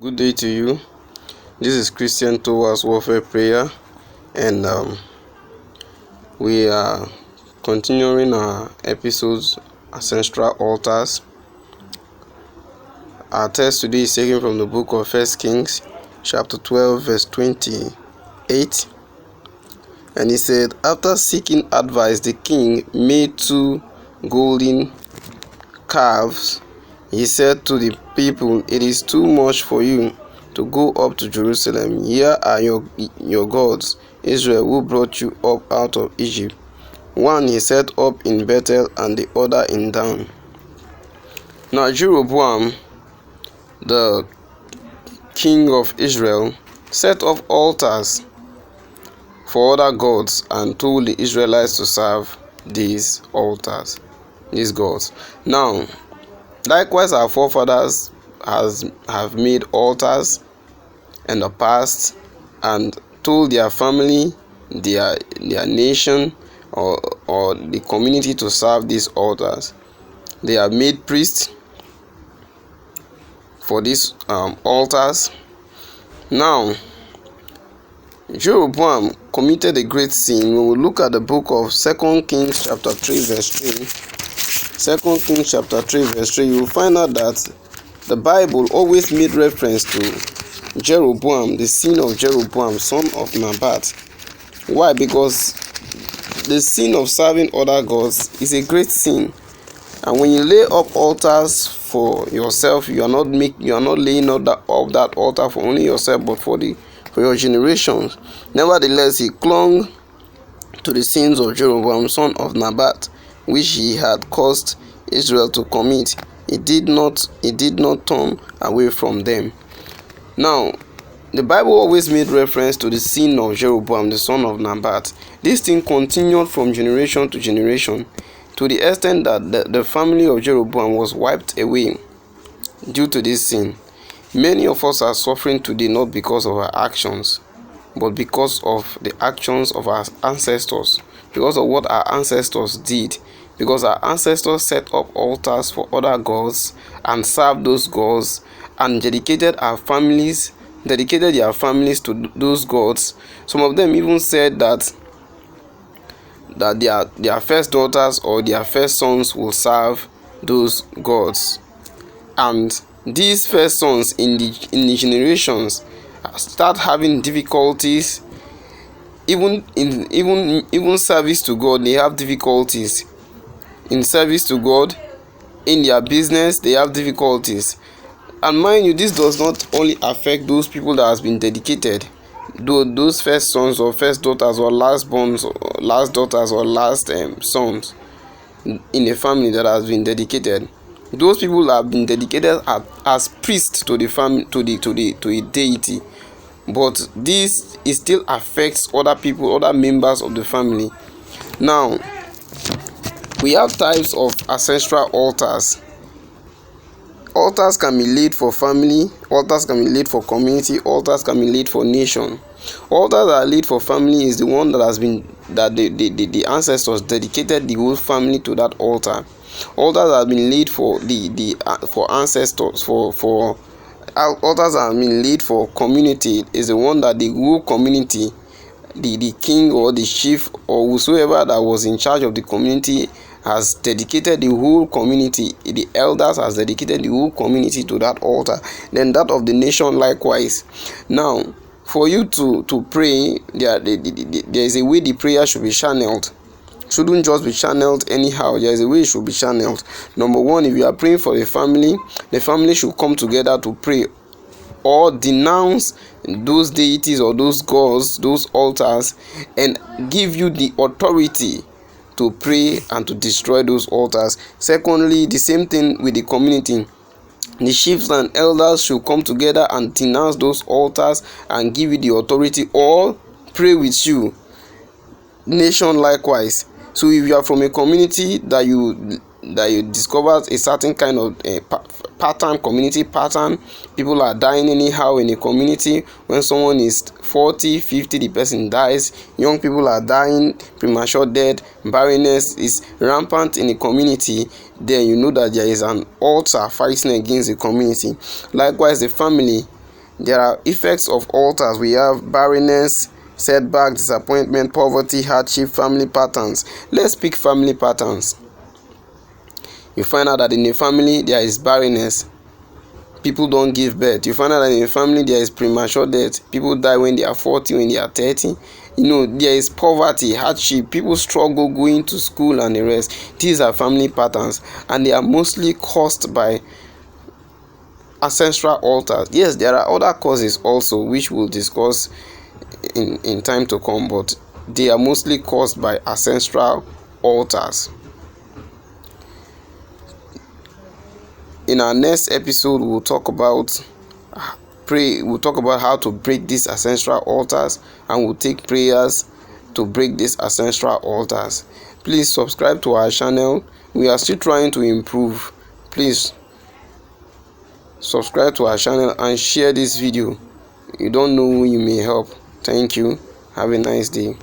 Good day to you. This is Christian Towards Warfare Prayer, and we are continuing our episodes, Ancestral Altars. Our text today is taken from the book of 1 Kings, chapter 12, verse 28. And he said, after seeking advice, the king made 2 golden calves. He said to the people, it is too much for you to go up to Jerusalem. Here are your gods, Israel, who brought you up out of Egypt. One he set up in Bethel and the other in Dan. Now Jeroboam, the king of Israel, set up altars for other gods and told the Israelites to serve these altars, these gods. Now, likewise, our forefathers have made altars in the past and told their family, their nation, or the community to serve these altars. They have made priests for these altars. Now, Jeroboam committed a great sin. We will look at the book of 2 Kings chapter 3 verse 3. 2 Kings chapter 3 verse 3, you will find out that the Bible always made reference to Jeroboam, the sin of Jeroboam, son of Nabat. Why? Because the sin of serving other gods is a great sin. And when you lay up altars for yourself, you are not laying up that altar for only yourself, but for your generations. Nevertheless, he clung to the sins of Jeroboam, son of Nabat, which he had caused Israel to commit. He did not turn away from them. Now, the Bible always made reference to the sin of Jeroboam, the son of Nabat. This thing continued from generation to generation, to the extent that the family of Jeroboam was wiped away due to this sin. Many of us are suffering today not because of our actions, but because of the actions of our ancestors, because of what our ancestors did. Because our ancestors set up altars for other gods and served those gods and dedicated their families to those gods. Some of them even said that their first daughters or their first sons will serve those gods. And these first sons in the generations start having difficulties. Even service to God, they have difficulties. In service to God, in their business, they have difficulties. And mind you, this does not only affect those people that has been dedicated, those first sons or first daughters or last borns, or last daughters or last sons in a family that has been dedicated. Those people have been dedicated as priests to the family, to a deity. But this still affects other people, other members of the family. Now, we have types of ancestral altars. Altars can be laid for family, altars can be laid for community, altars can be laid for nation. Altars that are laid for family is the one that the ancestors dedicated the whole family to that altar. Altars that have been laid for for ancestors, for altars that have been laid for community is the one that the whole community, the king or the chief or whosoever that was in charge of the community has dedicated the whole community. The elders has dedicated the whole community to that altar. Then that of the nation likewise. Now, for you to pray, there is a way the prayer should be channeled. Shouldn't just be channeled anyhow. There is a way it should be channeled. Number one, if you are praying for the family should come together to pray or denounce those deities or those gods, those altars, and give you the authority to pray and to destroy those altars. Secondly, the same thing with the community. The chiefs and elders should come together and denounce those altars and give you the authority or pray with you. Nation likewise. So if you are from a community that you discover a certain kind of community pattern, people are dying anyhow in a community. When someone is 40, 50, the person dies. Young people are dying, premature death, barrenness is rampant in a community. Then you know that there is an altar fighting against the community. Likewise, the family. There are effects of altars. We have barrenness, setback, disappointment, poverty, hardship, family patterns. Let's pick family patterns. You find out that in a family there is barrenness. People don't give birth. You find out that in a family there is premature death. People die when they are 40, when they are 30. There is poverty, hardship. People struggle going to school and the rest. These are family patterns, and they are mostly caused by ancestral altars. Yes, there are other causes also, which we'll discuss in time to come, but they are mostly caused by ancestral altars. In our next episode, we'll talk about how to break these ancestral altars, and we'll take prayers to break these ancestral altars. Please subscribe to our channel. We are still trying to improve. Please subscribe to our channel and share this video. You don't know who you may help. Thank you. Have a nice day.